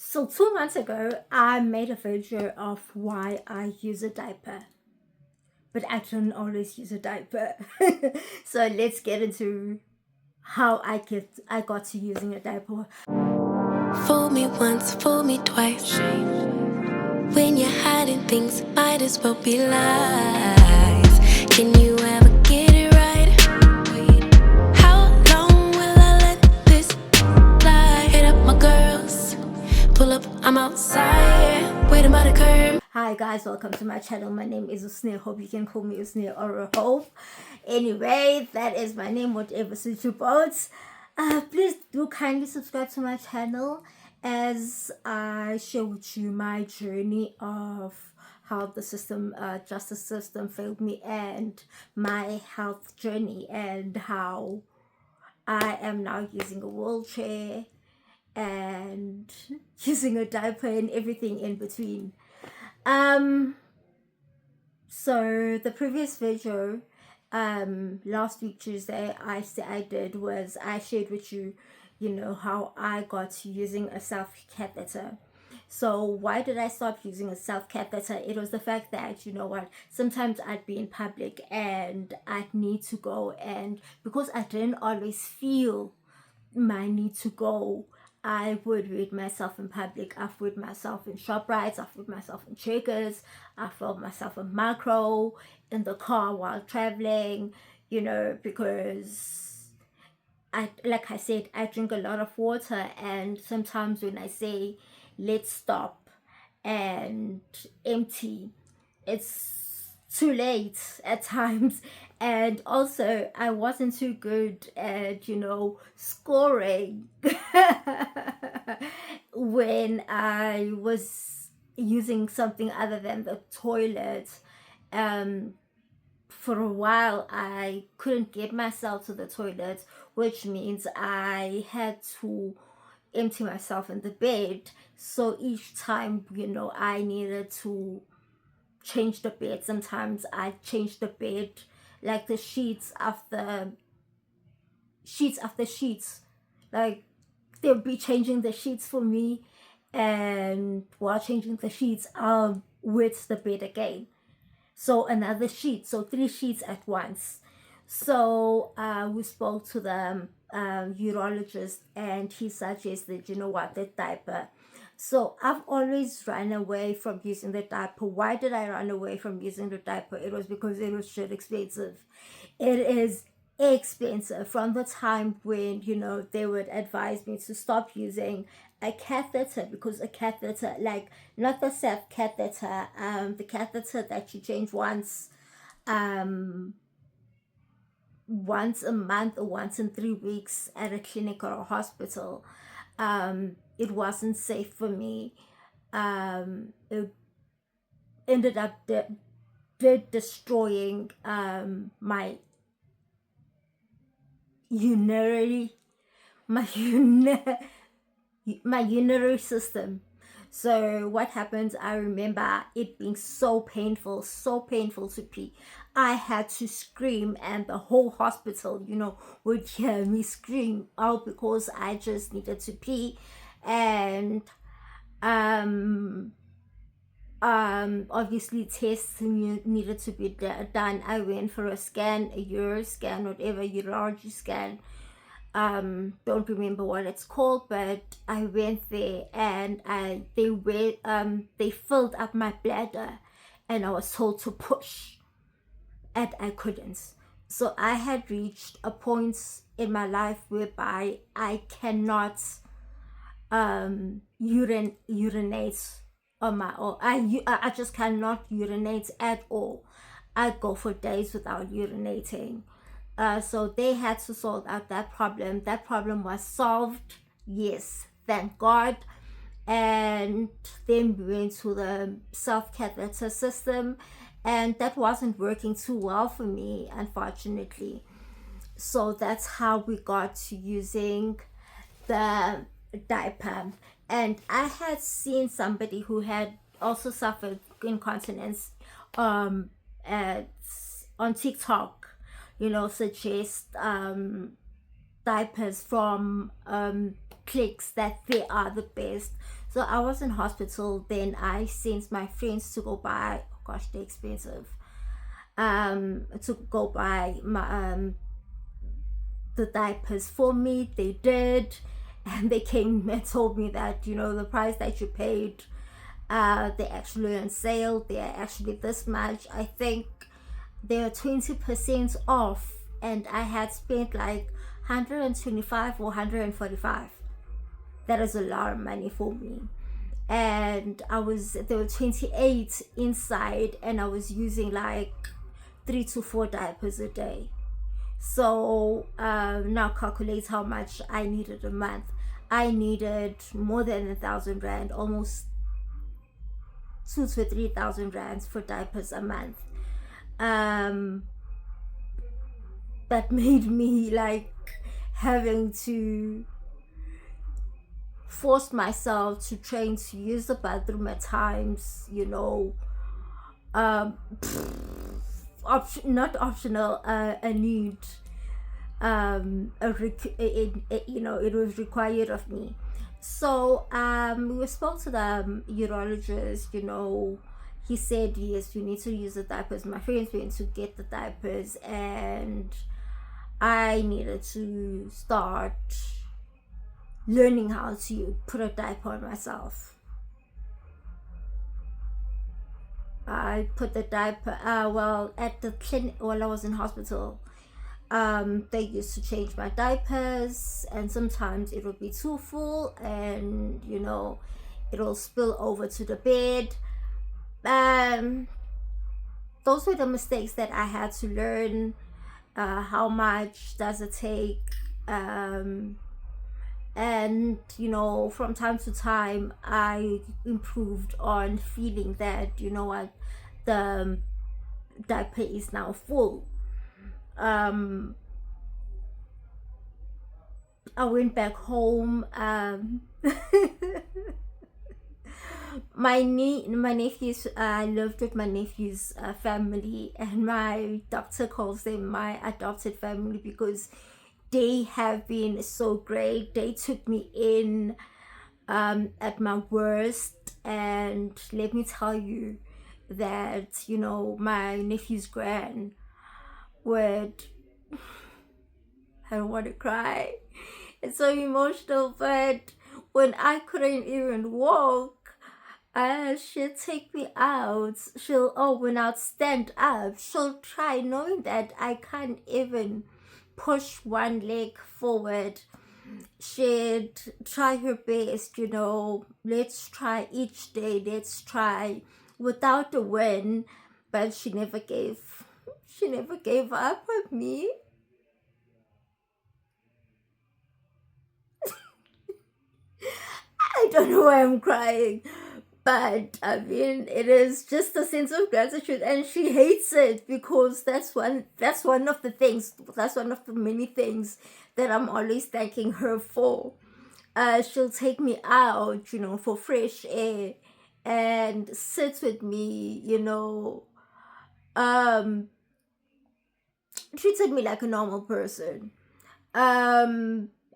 So 2 months ago, I made a video of why I use a diaper, but I don't always use a diaper. So let's get into how I got to using a diaper. Fool me once, fool me twice. When you're hiding things, might as well be lies. Can you ever get it right? How long will I let this lie? Hit up my girls, pull up, I'm outside, waiting by the curb. Hi guys, welcome to my channel. My name is Usne. Hope you can call me Usne or a Hope. Anyway, that is my name, whatever suits you both. Please do kindly subscribe to my channel as I share with you my journey of how the justice system failed me, and my health journey, and how I am now using a wheelchair and using a diaper and everything in between. So the previous video, last week Tuesday, I did was I shared with you, how I got to using a self catheter. So why did I stop using a self catheter? It was the fact that, sometimes I'd be in public and I'd need to go, and because I didn't always feel my need to go, I would read myself in public. I've read myself in ShopRites, I've read myself in Checkers, I've felt myself in Macro, in the car while traveling, because like I said, I drink a lot of water, and sometimes when I say let's stop and empty, it's too late at times. And also I wasn't too good at scoring when I was using something other than the toilet. For a while I couldn't get myself to the toilet, which means I had to empty myself in the bed. So each time, I needed to change the bed. Sometimes I change the bed, like the sheets after sheets. Like they'll be changing the sheets for me, and while changing the sheets, I'll wet the bed again. So another sheet, so 3 sheets at once. So we spoke to the urologist, and he suggested, the diaper. So I've always run away from using the diaper. Why did I run away from using the diaper? It was because it was shit expensive. It is expensive. From the time when, they would advise me to stop using a catheter, because a catheter, like not the self catheter, the catheter that you change once a month or once in 3 weeks at a clinic or a hospital, it wasn't safe for me. It ended up destroying my urinary my urinary system. So what happens, I remember it being so painful to pee. I had to scream, and the whole hospital, would hear me scream out because I just needed to pee. And obviously tests needed to be done. I went for a scan, a Euro scan, whatever, urology scan. Don't remember what it's called, but I went there, and they filled up my bladder, and I was told to push, and I couldn't. So I had reached a point in my life whereby I cannot urinate on my own. I just cannot urinate at all. I go for days without urinating. So they had to sort out that problem. That problem was solved, yes, thank God. And then we went to the self catheter system, and that wasn't working too well for me, unfortunately. So that's how we got to using the diaper. And I had seen somebody who had also suffered incontinence at on TikTok, suggest diapers from clicks that they are the best. So I was in hospital, then I sent my friends to go buy, oh gosh, they're expensive, to go buy the diapers for me. They did, and they came and told me that, the price that you paid, they're actually on sale. They're actually this much. I think they're 20% off, and I had spent like 125 or 145. That is a lot of money for me. And there were 28 inside, and I was using like 3 to 4 diapers a day. So now calculate how much I needed a month. I needed more than 1,000 rand, almost 2 to 3,000 rands for diapers a month. That made me like having to force myself to train to use the bathroom at times, not optional, a need, it was required of me. So we spoke to the urologist. He said, yes, you need to use the diapers. My friends went to get the diapers, and I needed to start learning how to put a diaper on myself. I put the diaper, at the clinic while I was in hospital. They used to change my diapers, and sometimes it would be too full, and it'll spill over to the bed. Those were the mistakes that I had to learn. How much does it take? And from time to time I improved on feeling that, what, the diaper is now full. I went back home. My nephews, I lived with my nephew's family, and my doctor calls them my adopted family because they have been so great. They took me in at my worst, and let me tell you that my nephew's gran would, I don't want to cry, it's so emotional, but when I couldn't even walk, she'll take me out. When I'll stand up, she'll try, knowing that I can't even push one leg forward. She'd try her best, let's try each day, let's try, without a win, but she never gave up on me. I don't know why I'm crying, but I mean, it is just a sense of gratitude, and she hates it because that's one of the many things that I'm always thanking her for. She'll take me out, for fresh air, and sit with me, treated me like a normal person.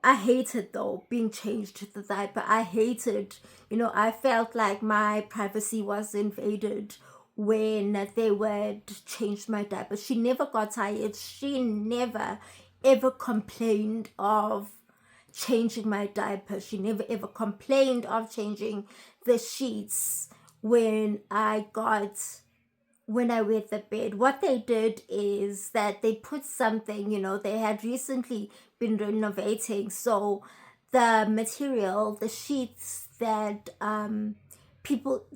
I hated, though, being changed to the diaper. I hated, I felt like my privacy was invaded when they would change my diaper. She never got tired. She never ever complained of changing my diaper. She never ever complained of changing the sheets when I wet the bed. What they did is that they put something, they had recently been renovating, so the material, the sheets that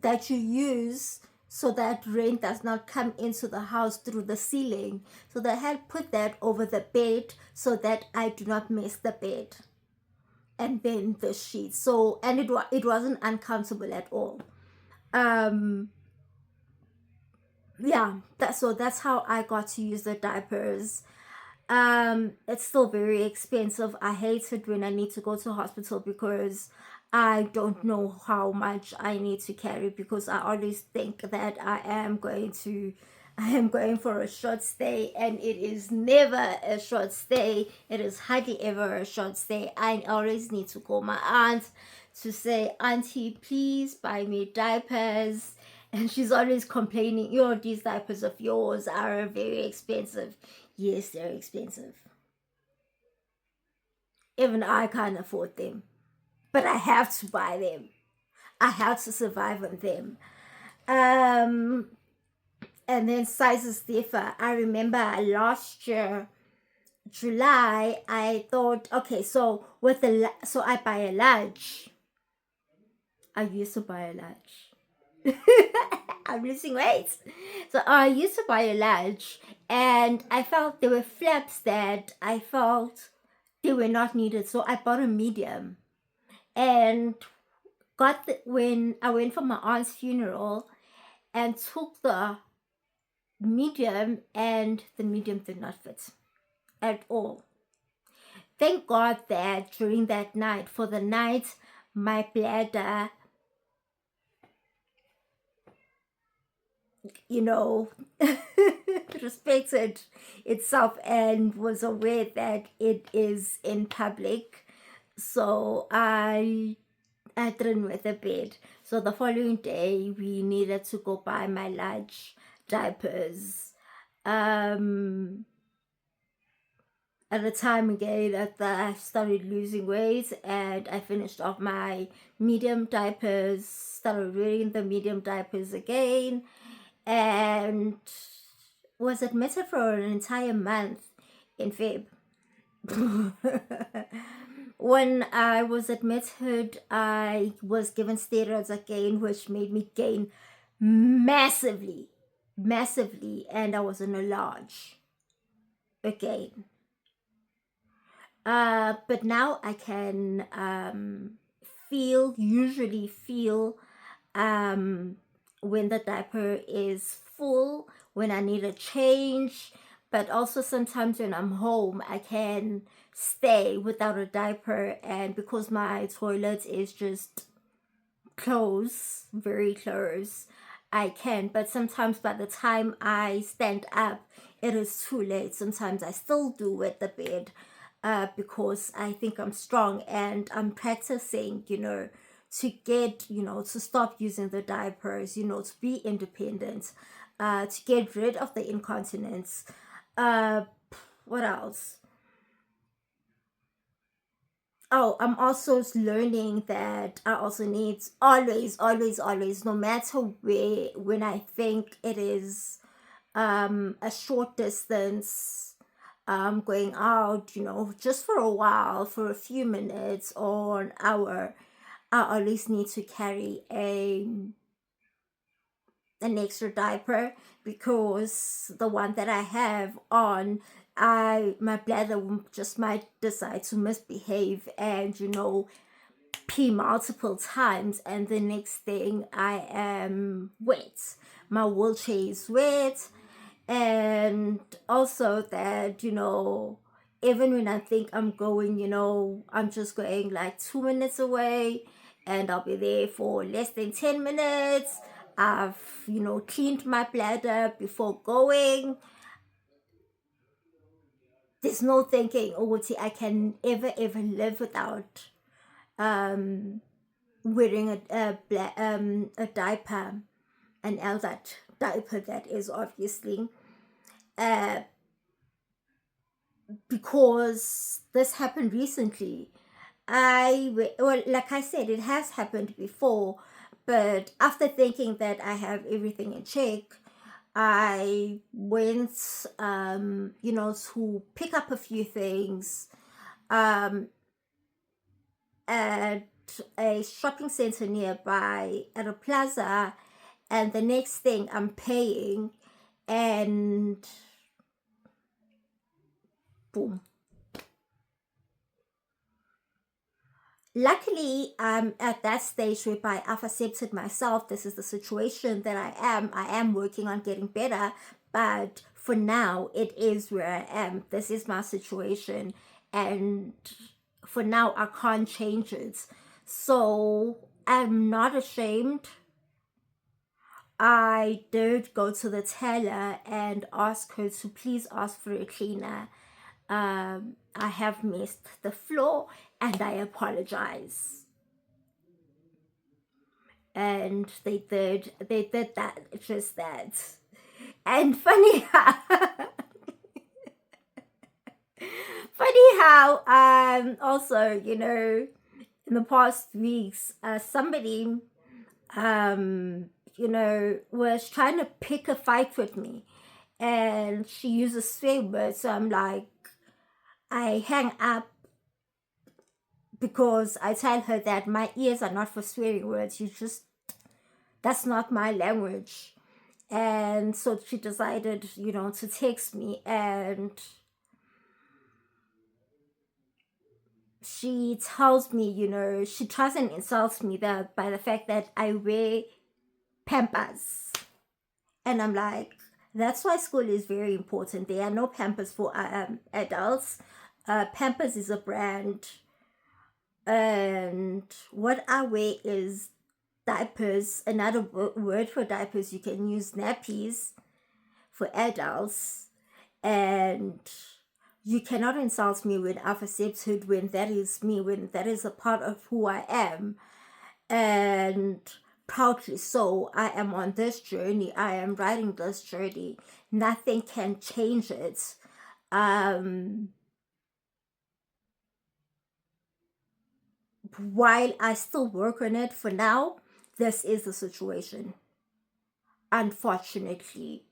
that you use so that rain does not come into the house through the ceiling, so they had put that over the bed so that I do not mess the bed, and then the sheets. So, and it wasn't uncomfortable at all. That's how I got to use the diapers. It's still very expensive. I hate it when I need to go to hospital because I don't know how much I need to carry, because I always think that I am going to I am going for a short stay, and it is never a short stay. It is hardly ever a short stay. I always need to call my aunt to say, Auntie, please buy me diapers. And she's always complaining, these diapers of yours are very expensive. Yes, they're expensive. Even I can't afford them. But I have to buy them. I have to survive on them. And then sizes differ. I remember last year, July, I thought, okay, so I buy a large. I used to buy a large. I'm losing weight. So I used to buy a large, and I felt there were flaps that I felt they were not needed. So I bought a medium, and when I went for my aunt's funeral and took the medium, and the medium did not fit at all. Thank God that during that night, for the night, my bladder, respected itself and was aware that it is in public. So I didn't wet the bed. So the following day, we needed to go buy my large diapers. At the time again that I started losing weight, and I finished off my medium diapers, started wearing the medium diapers again, and was admitted for an entire month in Feb. When I was admitted, I was given steroids again, which made me gain massively, and I was in a large again. But now I can usually feel when the diaper is full, when I need a change, but also sometimes when I'm home, I can stay without a diaper, and because my toilet is just close, very close, I can. But sometimes by the time I stand up, it is too late. Sometimes I still do wet the bed. Because I think I'm strong, and I'm practicing, to get, to stop using the diapers, to be independent, to get rid of the incontinence. What else? Oh, I'm also learning that I also need always, no matter when I think it is a short distance, going out, just for a while, for a few minutes or an hour, I always need to carry an extra diaper, because the one that I have on, my bladder just might decide to misbehave and pee multiple times, and the next thing I am wet. My wheelchair is wet. And also that, even when I think I'm going, I'm just going like 2 minutes away, and I'll be there for less than 10 minutes. I've, cleaned my bladder before going. There's no thinking, oh, I can ever live without wearing a diaper, an adult diaper, that is, obviously. Because this happened recently. Like I said, it has happened before, but after thinking that I have everything in check, I went, to pick up a few things at a shopping center nearby, at a plaza, and the next thing I'm paying, and boom. Luckily, I'm at that stage whereby I've accepted myself. This is the situation that I am. I am working on getting better, but for now, it is where I am. This is my situation, and for now, I can't change it. So I'm not ashamed I did go to the teller and ask her to please ask for a cleaner. I have missed the floor and I apologize. And they did that, just that. And funny how also, in the past weeks, somebody was trying to pick a fight with me, and she uses swear words. So I'm like, I hang up because I tell her that my ears are not for swearing words. That's not my language. And so she decided, to text me, and she tells me, she tries and insults me by the fact that I wear Pampers. And I'm like, that's why school is very important. There are no Pampers for adults. Pampers is a brand. And what I wear is diapers. Another word for diapers, you can use nappies for adults. And you cannot insult me when I've accepted, when that is me, when that is a part of who I am. And proudly so, I am on this journey. I am riding this journey. Nothing can change it. While I still work on it, for now, this is the situation. Unfortunately,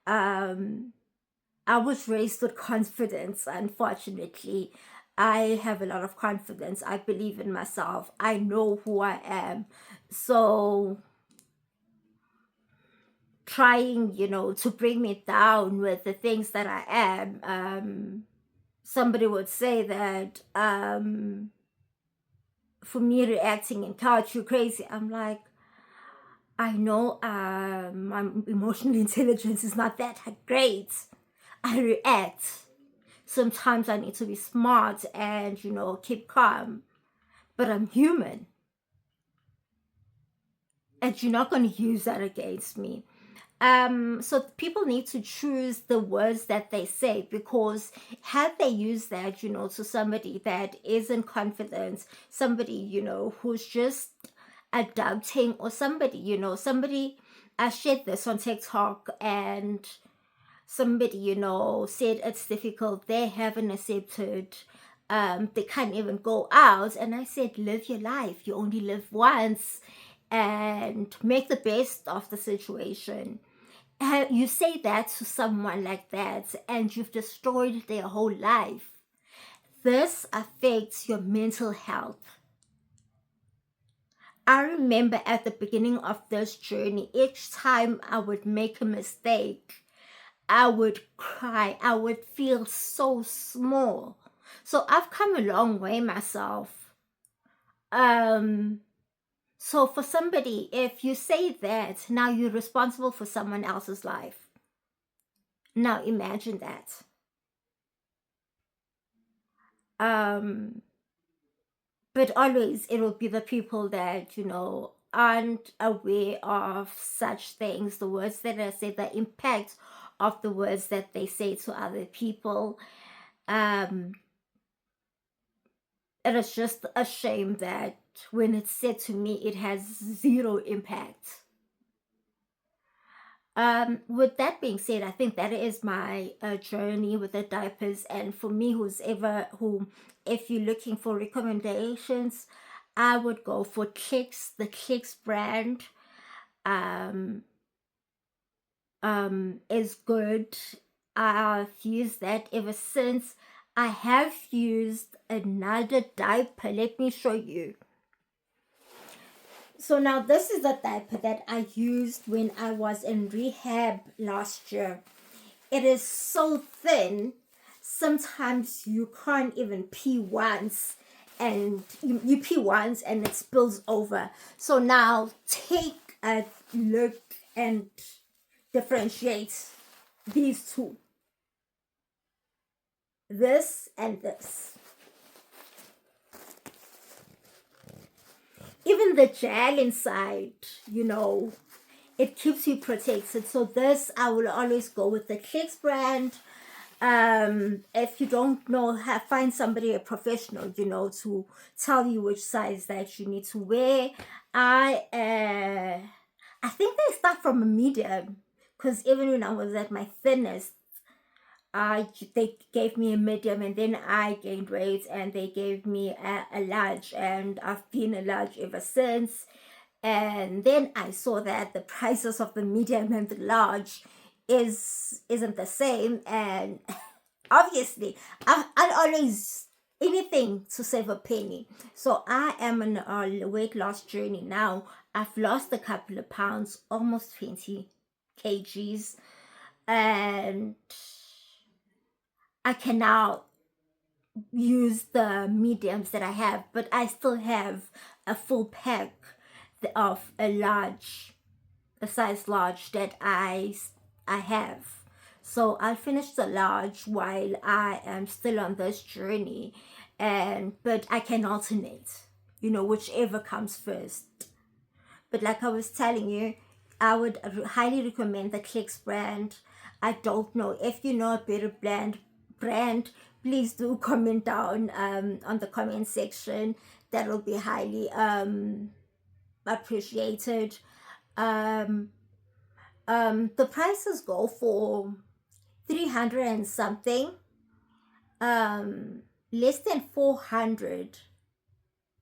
I was raised with confidence. Unfortunately, I have a lot of confidence. I believe in myself. I know who I am. So trying, to bring me down with the things that I am, somebody would say that for me reacting in couch, you're crazy. I'm like, I know my emotional intelligence is not that great. I react. Sometimes I need to be smart and, keep calm. But I'm human. And you're not going to use that against me. So people need to choose the words that they say, because had they used that, to somebody that isn't confident, somebody, who's just adapting, or somebody, I shared this on TikTok, and somebody, said it's difficult, they haven't accepted, they can't even go out. And I said, live your life, you only live once, and make the best of the situation. You say that to someone like that, and you've destroyed their whole life. This affects your mental health. I remember at the beginning of this journey, each time I would make a mistake, I would cry. I would feel so small. So I've come a long way myself. So for somebody, if you say that, now you're responsible for someone else's life. Now imagine that. But always it will be the people that, aren't aware of such things, the words that I say, the impact of the words that they say to other people. It is just a shame that when it's said to me, it has zero impact. With that being said, I think that is my journey with the diapers. And for me, if you're looking for recommendations, I would go for Clicks, the Clicks brand. Is good. I've used that ever since. I have used another diaper. Let me show you. So now this is the diaper that I used when I was in rehab last year. It is so thin, sometimes you can't even pee once, and you pee once and it spills over. So now take a look and differentiate these two. This and this. Even the gel inside, it keeps you protected. So this, I will always go with the Clicks brand. If you don't know, find somebody, a professional, to tell you which size that you need to wear. I think they start from a medium, because even when I was at my thinnest, they gave me a medium, and then I gained weight and they gave me a large, and I've been a large ever since. And then I saw that the prices of the medium and the large isn't the same, and obviously I'd always anything to save a penny. So I am on a weight loss journey now. I've lost a couple of pounds, almost 20 kgs, and I can now use the mediums that I have, but I still have a full pack of a size large that I have. So I'll finish the large while I am still on this journey, but I can alternate, whichever comes first. But like I was telling you, I would highly recommend the Clicks brand. I don't know if you know a better brand, please do comment down on the comment section. That will be highly appreciated. The prices go for 300 and something, less than 400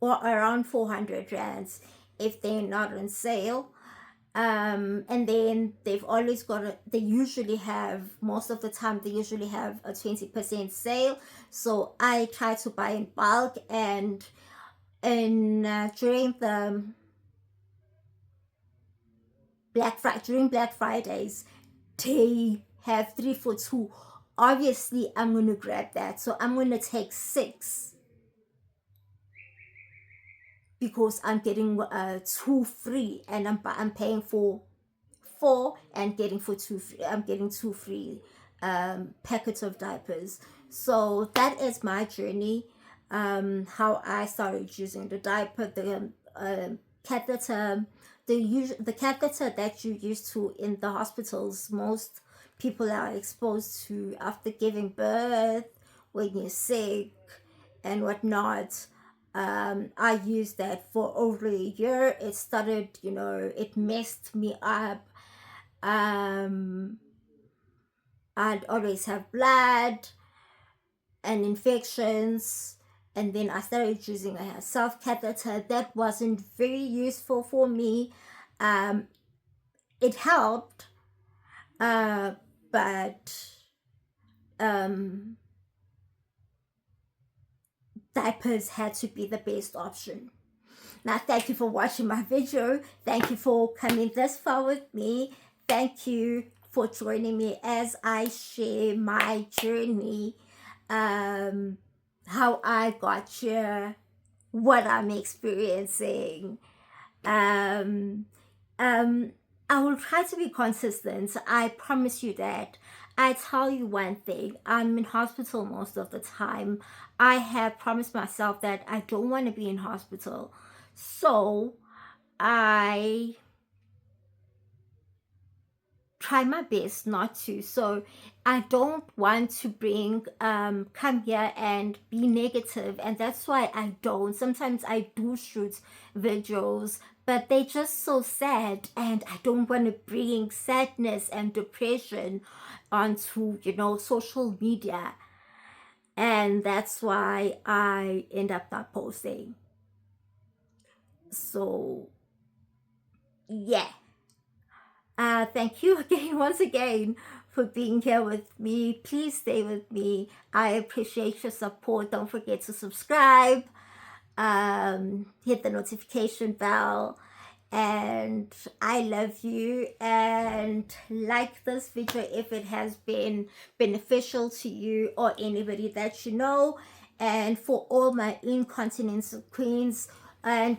or around 400 rands if they're not on sale. And then they usually have, most of the time they usually have a 20% sale. So I try to buy in bulk, and during the during Black Fridays, they have 3 for 2. Obviously I'm going to grab that, so I'm going to take 6, because I'm getting 2 free, and I'm paying for 4 and getting for 2 free. I'm getting 2 free packets of diapers. So that is my journey, how I started using the diaper, the catheter, the catheter that you use to in the hospitals. Most people are exposed to after giving birth, when you're sick and whatnot. I used that for over a year. It started, it messed me up. I'd always have blood and infections, and then I started using a self catheter. That wasn't very useful for me. It helped, but diapers had to be the best option. Now, thank you for watching my video. Thank you for coming this far with me. Thank you for joining me as I share my journey, how I got here, what I'm experiencing. I will try to be consistent. I promise you that. I tell you one thing, I'm in hospital most of the time. I have promised myself that I don't want to be in hospital. So I try my best not to. So I don't want to come here and be negative, and that's why I don't. Sometimes I do shoot videos, but they're just so sad, and I don't want to bring sadness and depression onto social media, and that's why I end up not posting. So yeah, thank you again, once again, for being here with me. Please stay with me. I appreciate your support. Don't forget to subscribe, hit the notification bell, and I love you. And like this video if it has been beneficial to you or anybody that you know. And for all my incontinence queens and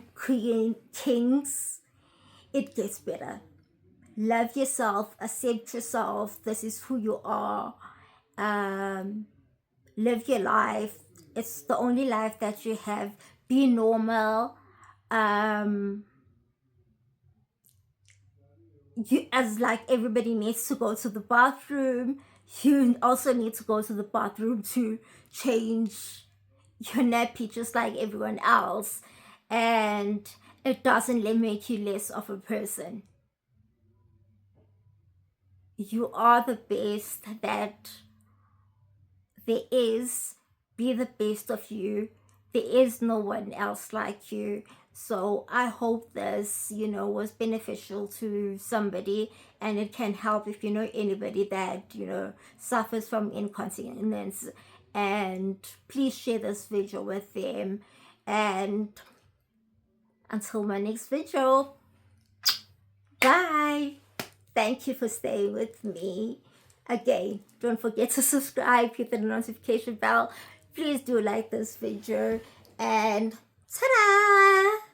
kings, it gets better. Love yourself, accept yourself. This is who you are. Live your life. It's the only life that you have. Be normal. you, as like everybody needs to go to the bathroom, you also need to go to the bathroom to change your nappy just like everyone else. And it doesn't make you less of a person. You are the best that there is. Be the best of you. There is no one else like you. So I hope this, was beneficial to somebody, and it can help if you know anybody that, suffers from incontinence. And please share this video with them. And until my next video, bye. Thank you for staying with me. Again, don't forget to subscribe, hit the notification bell. Please do like this video, and ta-da!